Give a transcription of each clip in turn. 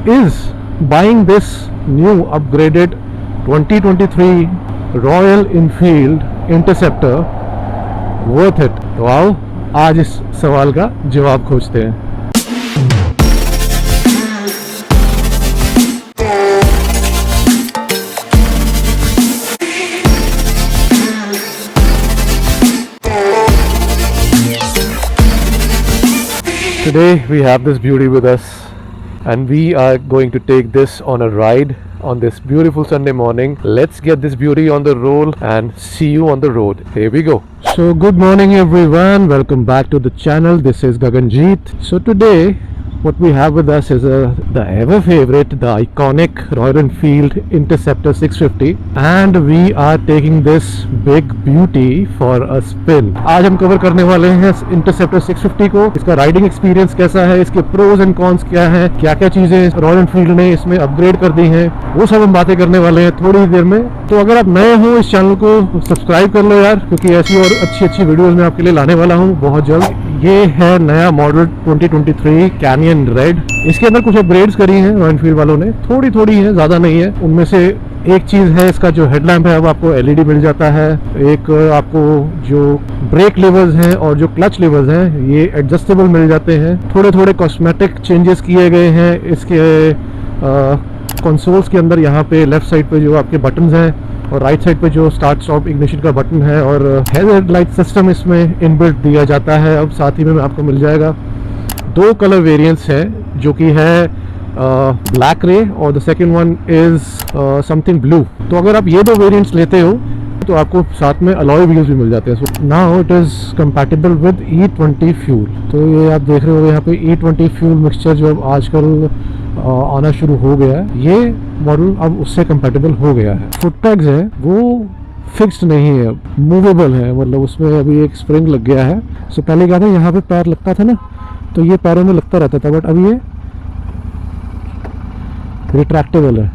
is buying this new upgraded 2023 Royal Enfield Interceptor worth it? तो आओ आज इस सवाल का जवाब खोजते हैं। Today we have this beauty with us and we are going to take this on a ride on this beautiful Sunday morning. Let's get this beauty on the road and see you on the road. Here we go. So good morning everyone, welcome back to the channel. This is Gaganjeet. So today what we have with us is the ever favorite, the iconic Royal Enfield Interceptor 650 and we are taking this big beauty for a spin. आज हम cover करने वाले हैं Interceptor 650 को, इसका riding experience कैसा है, इसके प्रोज एंड कॉन्स क्या है, क्या क्या चीजें रॉयल एनफील्ड ने इसमें अपग्रेड कर दी हैं, वो सब हम बातें करने वाले हैं थोड़ी देर में। तो अगर आप नए हो इस चैनल को सब्सक्राइब कर लो यार, क्योंकि ऐसी और अच्छी वीडियोस मैं आपके लिए लाने वाला हूँ बहुत जल्द। ये है नया मॉडल 2023 कैनियन रेड। इसके अंदर कुछ अपग्रेड्स करी हैं रॉयल एनफील्ड वालों ने, थोड़ी है, ज्यादा नहीं है। उनमें से एक चीज है इसका जो हेडलैम्प है अब आपको एलईडी मिल जाता है। एक आपको जो ब्रेक लेवर्स हैं और जो क्लच लेवर्स हैं ये एडजस्टेबल मिल जाते हैं। थोड़े कॉस्मेटिक चेंजेस किए गए हैं इसके कंसोल्स के अंदर। यहाँ पे लेफ्ट साइड पे जो आपके बटन्स हैं और राइट साइड पे जो स्टार्ट स्टॉप इग्निशन का बटन है और हेडलाइट सिस्टम इसमें इनबिल्ट दिया जाता है। अब साथ ही में आपको मिल जाएगा 2 कलर वेरिएंट्स हैं जो कि है ब्लैक रे और the second one is something blue. तो अगर आप ये 2 वेरिएंट्स लेते हो तो आपको साथ में अलॉय व्हील्स भी मिल जाते हैं। So now it is compatible with E20 fuel. तो ये आप देख रहे हो यहाँ पे E20 फ्यूल मिक्सचर जो अब आजकल आना शुरू हो गया है, ये मॉडल अब उससे कंपैटिबल हो गया है। फुट पैड्स है वो फिक्स्ड नहीं है, मूवेबल है, मतलब उसमें अभी एक स्प्रिंग लग गया है। सो पहले क्या था, यहाँ पे पैर लगता था ना तो ये पैरों में लगता रहता था, बट अब ये रिट्रैक्टेबल है।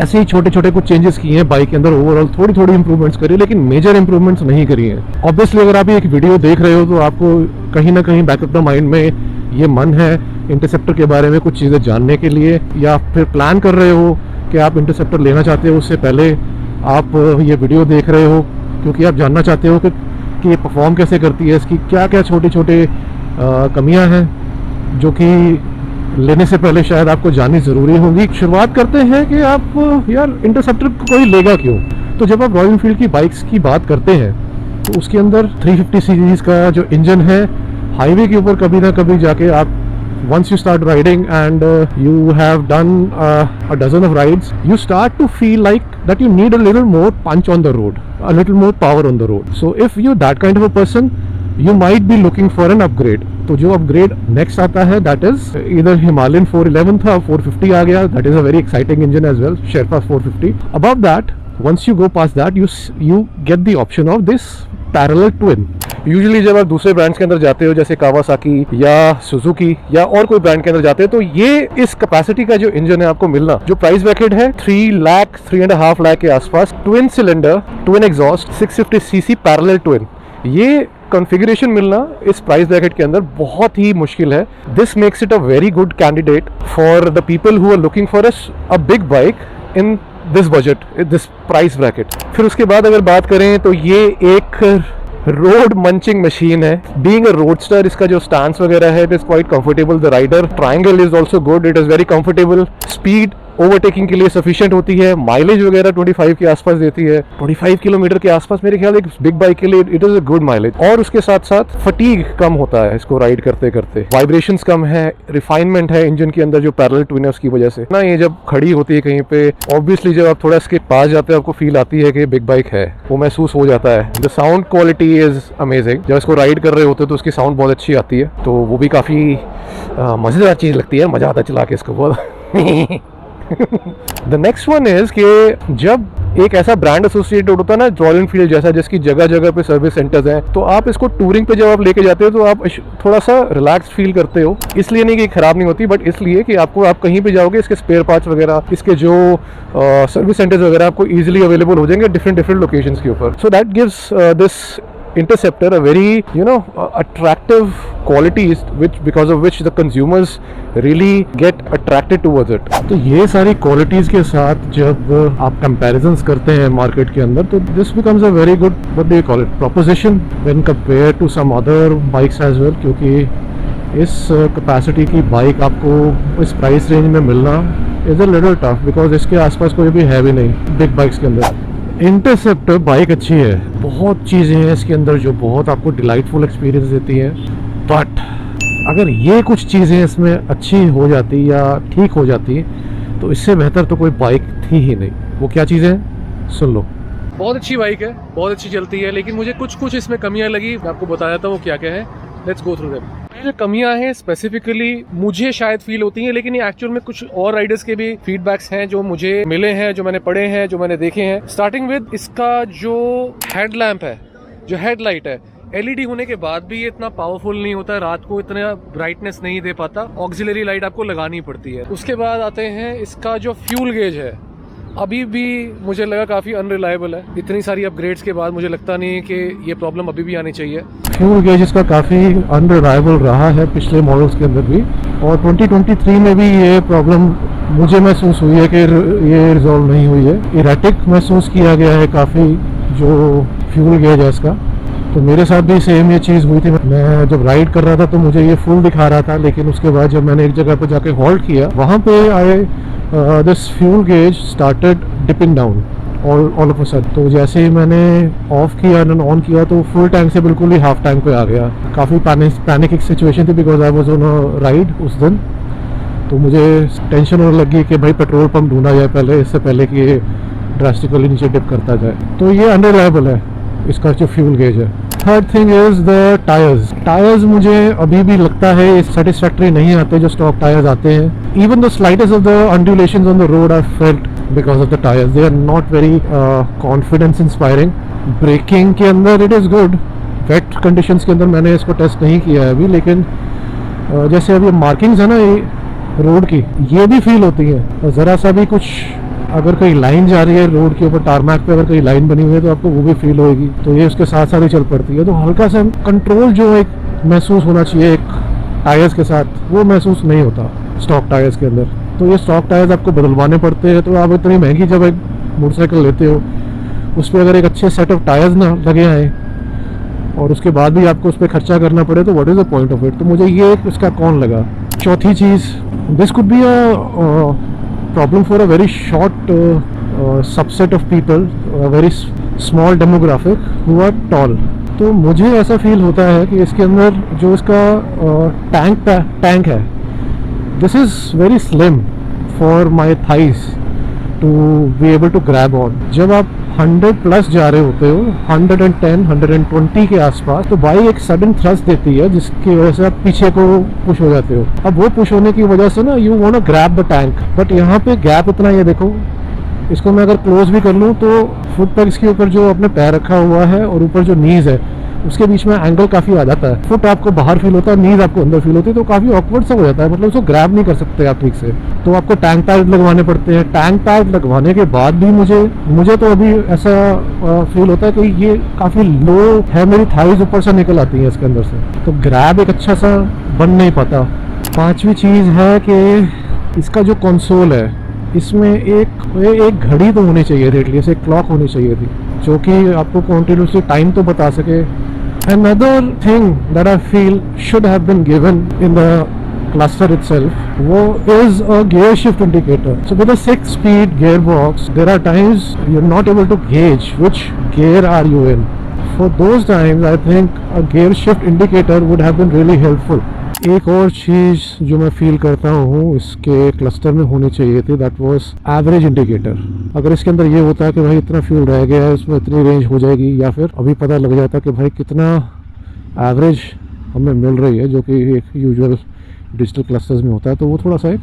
ऐसे ही छोटे कुछ चेंजेस किए हैं बाइक के अंदर। ओवरऑल थोड़ी इंप्रूवमेंट्स करी, लेकिन मेजर इंप्रूवमेंट्स नहीं करी हैं। ऑब्वियसली अगर आप एक वीडियो देख रहे हो तो आपको कहीं ना कहीं बैक ऑफ द माइंड में ये मन है इंटरसेप्टर के बारे में कुछ चीज़ें जानने के लिए, या फिर प्लान कर रहे हो कि आप इंटरसेप्टर लेना चाहते हो, उससे पहले आप ये वीडियो देख रहे हो क्योंकि आप जानना चाहते हो कि ये परफॉर्म कैसे करती है, इसकी क्या छोटे कमियां हैं जो कि लेने से पहले शायद आपको जाननी ज़रूरी होगी। शुरुआत करते हैं कि आप यार इंटरसेप्टर कोई लेगा क्यों। तो जब आप रॉयल एनफील्ड की बाइक्स की बात करते हैं तो उसके अंदर 350 सीरीज का जो इंजन है, हाईवे के ऊपर कभी ना कभी जाके आप once you start riding and you have done a dozen of rides, you start to feel like that you need a little more punch on the road, a little more power on the road. So if you're that kind of a person, you might be looking for an upgrade. तो जो upgrade next आता है that is either Himalayan 411 था, 450 आ गया, that is a very exciting engine as well, Sherpa 450. Above that, once you go past that, you get the option of this parallel twin. Usually जब आप दूसरे brands के अंदर जाते हो जैसे कावासाकी या सुजुकी या और कोई ब्रांड के अंदर जाते हो तो ये इस कैपेसिटी का जो इंजन है आपको मिलना, जो प्राइस ब्रैकेट है 3.5 लाख के आसपास, twin cylinder, twin exhaust, 650 CC parallel twin, ये कॉन्फ़िगरेशन मिलना इस प्राइस ब्रैकेट के अंदर बहुत ही मुश्किल है। This makes it a very good candidate for the people who are looking for a big bike in this budget, this price bracket. फिर उसके बाद अगर बात करें तो ये एक रोड मंचिंग मशीन है। बीइंग अ रोडस्टर, इसका जो स्टैंस वगैरह है it is quite comfortable. The rider triangle is also good, it is very comfortable. Speed overtaking के लिए सफिशिएंट होती है। माइलेज वगैरह 25 के आसपास देती है, 25 किलोमीटर के आसपास मेरे ख्याल एक बिग बाइक के लिए it is a good mileage. और उसके साथ साथ फटीग कम होता है इसको राइड करते करते, वाइब्रेशंस कम है, रिफाइनमेंट है इंजन के अंदर जो पैरेलल ट्विन है उसकी वजह से ना। ये जब खड़ी होती है कहीं पे, ऑब्वियसली जब आप थोड़ा इसके पास जाते हो आपको फील आती है कि बिग बाइक है, वो महसूस हो जाता है। The sound quality is amazing. जब इसको राइड कर रहे होते हो तो उसकी साउंड बहुत अच्छी आती है, तो वो भी काफ़ी मज़ेदार चीज़ लगती है, मज़ा आता है चला के इसको बहुत। द नेक्स्ट वन इज कि जब एक ऐसा ब्रांड एसोसिएटेड होता है ना रॉयल एनफील्ड जैसा, जिसकी जगह जगह पे सर्विस सेंटर्स हैं, तो आप इसको टूरिंग पे जब आप लेके जाते हो तो आप थोड़ा सा रिलैक्स फील करते हो। इसलिए नहीं कि खराब नहीं होती, बट इसलिए कि आपको, आप कहीं पे जाओगे इसके स्पेयर पार्ट्स वगैरह, इसके जो सर्विस सेंटर्स वगैरह आपको ईजिली अवेलेबल हो जाएंगे डिफरेंट लोकेशंस के ऊपर। So that gives this Interceptor, a very attractive qualities which because of which the consumers really get attracted towards it. तो ये सारी qualities के साथ जब आप comparisons करते हैं market के अंदर तो this becomes a very good, what do you call it, proposition when compared to some other bikes as well, क्योंकि इस कैपेसिटी की बाइक आपको इस प्राइस रेंज में मिलना is a little tough, because इसके आसपास कोई भी है भी नहीं बिग बाइक्स के अंदर। इंटरसेप्टर बाइक अच्छी है, बहुत चीज़ें हैं इसके अंदर जो बहुत आपको डिलाइटफुल एक्सपीरियंस देती हैं, बट अगर ये कुछ चीज़ें इसमें अच्छी हो जाती या ठीक हो जाती तो इससे बेहतर तो कोई बाइक थी ही नहीं। वो क्या चीज़ें हैं सुन लो। बहुत अच्छी बाइक है, बहुत अच्छी चलती है, लेकिन मुझे कुछ इसमें कमियां लगी, मैं आपको बताया था वो क्या क्या है। Let's go through them. जो कमियां हैं स्पेसिफिकली मुझे शायद फील होती हैं, लेकिन ये एक्चुअल में कुछ और राइडर्स के भी फीडबैक्स हैं जो मुझे मिले हैं, जो मैंने पढ़े हैं, जो मैंने देखे हैं। स्टार्टिंग विद इसका जो हेडलैम्प है, जो हेडलाइट है, एलईडी होने के बाद भी ये इतना पावरफुल नहीं होता है, रात को इतना ब्राइटनेस नहीं दे पाता, ऑक्सिलरी लाइट आपको लगानी पड़ती है। उसके बाद आते हैं इसका जो फ्यूल गेज है, अभी भी मुझे लगा काफ़ी अनरिलायबल है। इतनी सारी अपग्रेड्स के बाद मुझे लगता नहीं है कि ये प्रॉब्लम अभी भी आनी चाहिए। फ्यूल गेज इसका काफ़ी अनरिलायबल रहा है पिछले मॉडल्स के अंदर भी, और 2023 में भी ये प्रॉब्लम मुझे महसूस हुई है कि ये रिजॉल्व नहीं हुई है। इरेटिक महसूस किया गया है काफ़ी जो फ्यूल गेज है इसका। तो मेरे साथ भी सेम ये चीज़ हुई थी। मैं जब राइड कर रहा था तो मुझे ये फुल दिखा रहा था, लेकिन उसके बाद जब मैंने एक जगह पर जाके हॉल्ट किया, वहाँ पे this fuel gauge started dipping down all of a sudden। तो जैसे ही मैंने ऑफ किया ऑन किया तो फुल टैंक से बिल्कुल ही हाफ टैंक पे आ गया। काफ़ी पैनिक एक सिचुएशन थी, because I was on a ride उस दिन। तो मुझे टेंशन होने लगी कि भाई पेट्रोल पंप ढूंढा जाए पहले, इससे पहले कि ये ड्रास्टिकली नीचे डिप करता जाए। तो ये अनरिलायबल है इसका जो फ्यूल गेज है। Third thing is the tyres मुझे अभी भी लगता है सेटिस्फैक्टरी नहीं आते जो स्टॉक टायर्स आते हैं। Even the slightest of the undulations on the road are felt because of the tyres, they are not very confidence inspiring. Braking के अंदर it is good, wet conditions के अंदर मैंने इसको टेस्ट नहीं किया है अभी, लेकिन जैसे अभी मार्किंग्स है ना ये रोड की, ये भी फील होती है। ज़रा सा भी कुछ अगर कोई लाइन जा रही है रोड के ऊपर, टारमैक पे अगर कोई लाइन बनी हुई है तो आपको वो भी फील होगी, तो ये उसके साथ साथ ही चल पड़ती है। तो हल्का सा कंट्रोल जो एक महसूस होना चाहिए एक टायर्स के साथ, वो महसूस नहीं होता स्टॉक टायर्स के अंदर। तो ये स्टॉक टायर्स आपको बदलवाने पड़ते हैं। तो आप इतनी महंगी जब एक मोटरसाइकिल लेते हो उस पर अगर एक अच्छे सेट ऑफ टायर्स ना लगे आए और उसके बाद भी आपको उस पर खर्चा करना पड़े तो what is the point of it. तो मुझे ये इसका कौन लगा। चौथी चीज़, this could be a problem for a very short subset of people, a very small demographic who are tall। तो मुझे ऐसा फील होता है कि इसके अंदर जो इसका टैंक है, this is very slim for my thighs to be able to grab on. जब आप 100 प्लस जा रहे होते हो, 110 120 के आसपास, तो बाइक एक सडन थ्रस्ट देती है जिसकी वजह से आप पीछे को पुश हो जाते हो। अब वो पुश होने की वजह से ना you want to grab the tank, but यहाँ पे गैप इतना, ये देखो, इसको मैं अगर क्लोज भी कर लूँ तो फुट पैक्स के ऊपर जो आपने पैर रखा हुआ है और ऊपर जो नीज है उसके बीच में एंगल काफ़ी आ जाता है। फुट आपको बाहर फील होता है, नीज आपको अंदर फील होती है, तो काफ़ी ऑकवर्ड सा हो जाता है, मतलब उसको ग्रैब नहीं कर सकते आप ठीक से। तो आपको टैंक पैड लगवाने पड़ते हैं। टैंक पैड लगवाने के बाद भी मुझे तो अभी ऐसा फील होता है कि ये काफ़ी लो है, मेरी थाइज ऊपर से निकल आती है इसके अंदर से, तो ग्रैब एक अच्छा सा बन नहीं पाता। पांचवी चीज़ है कि इसका जो कंसोल है, इसमें एक घड़ी तो होनी चाहिए थी, एटलीस्ट एक क्लॉक होनी चाहिए थी जो कि आपको कॉन्टिन्यूसली टाइम तो बता सके। Another thing that I feel should have been given in the cluster itself is a gear shift indicator. So with a 6-speed gearbox, there are times you're not able to gauge which gear are you in. For those times, I think a gear shift indicator would have been really helpful. एक और चीज़ जो मैं feel करता हूँ इसके cluster में होनी चाहिए थी, दैट वाज एवरेज इंडिकेटर। अगर इसके अंदर ये होता है कि भाई इतना फ्यूल रह गया है, इसमें इतनी रेंज हो जाएगी, या फिर अभी पता लग जाता कि भाई कितना एवरेज हमें मिल रही है, जो कि एक यूजुअल डिजिटल क्लस्टर्स में होता है, तो वो थोड़ा सा एक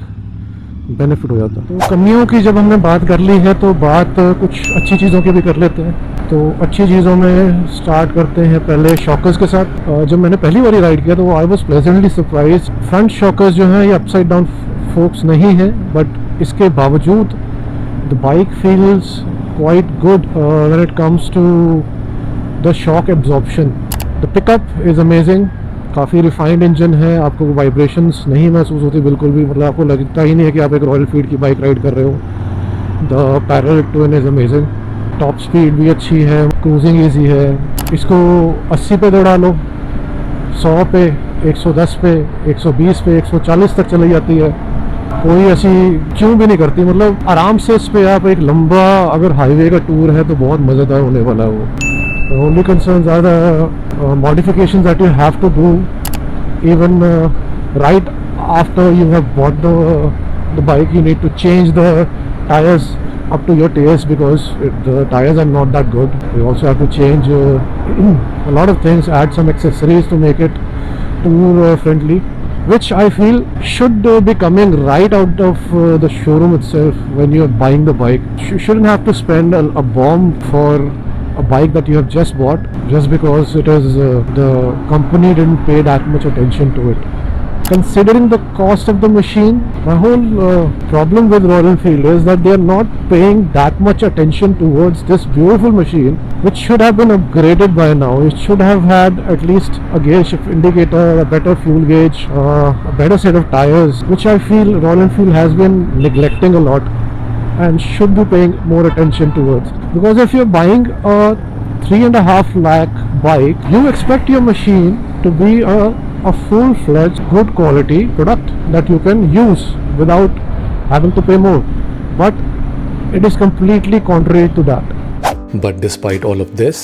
बेनिफिट हो जाता है। तो कमियों की जब हमने बात कर ली है तो बात कुछ अच्छी चीज़ों की भी कर लेते हैं। तो अच्छी चीज़ों में स्टार्ट करते हैं पहले शॉकर्स के साथ। जब मैंने पहली बार राइड किया तो I was pleasantly surprise. Front shockers जो हैं ये अपसाइड डाउन फोक्स नहीं है, बट इसके बावजूद the bike feels quite good when it comes to the shock absorption. The pickup is amazing, काफ़ी रिफाइंड इंजन है, आपको वाइब्रेशंस नहीं महसूस होती बिल्कुल भी, मतलब आपको लगता ही नहीं है कि आप एक रॉयल एनफील्ड की बाइक राइड कर रहे हो। The parallel twin is amazing, top speed भी अच्छी है, क्रूजिंग ईजी है। इसको 80 पे दौड़ा लो, 100 पे, 110 पे, 120 पे, 140 तक चली जाती है, कोई ऐसी क्यों भी नहीं करती। मतलब आराम से इस पे आप एक लंबा अगर हाईवे का टूर है तो बहुत मज़ेदार होने वाला है वो। The only concerns are the modifications that you have to do even right after you have bought the bike. You need to change the tires up to your taste because the tires are not that good. You also have to change a lot of things, add some accessories to make it tour friendly, which I feel should be coming right out of the showroom itself when you are buying the bike. You shouldn't have to spend a bomb for a bike that you have just bought just because it is the company didn't pay that much attention to it. Considering the cost of the machine, my whole problem with Royal Enfield is that they are not paying that much attention towards this beautiful machine, which should have been upgraded by now. It should have had at least a gear shift indicator, a better fuel gauge, a better set of tires, which I feel Royal Enfield has been neglecting a lot and should be paying more attention towards. Because if you're buying a 3.5 lakh bike, you expect your machine to be a full-fledged good quality product that you can use without having to pay more, but it is completely contrary to that. But despite all of this,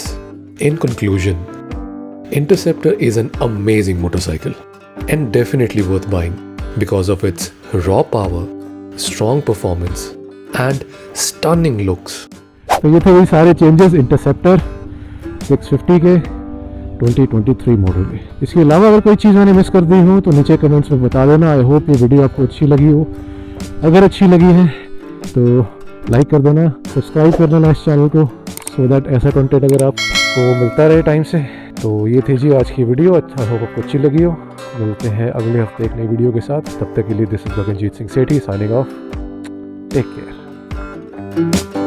in conclusion, Interceptor is an amazing motorcycle and definitely worth buying because of its raw power, strong performance and stunning looks. तो ये थे वही सारे changes interceptor 650 के 2023 model में। इसके अलावा अगर कोई चीज़ मैंने मिस कर दी हो तो नीचे कमेंट्स में बता देना। आई होप ये वीडियो आपको अच्छी लगी हो। अगर अच्छी लगी है तो लाइक कर देना, सब्सक्राइब कर देना इस चैनल को, सो दैट ऐसा कंटेंट अगर आपको मिलता रहे टाइम से। तो ये थी जी आज की वीडियो, अच्छा होप आपको अच्छी लगी हो। मिलते हैं अगले हफ्ते एक नई वीडियो के साथ, तब तक के लिए this is Gaganjeet Singh Sethi signing off. Take care.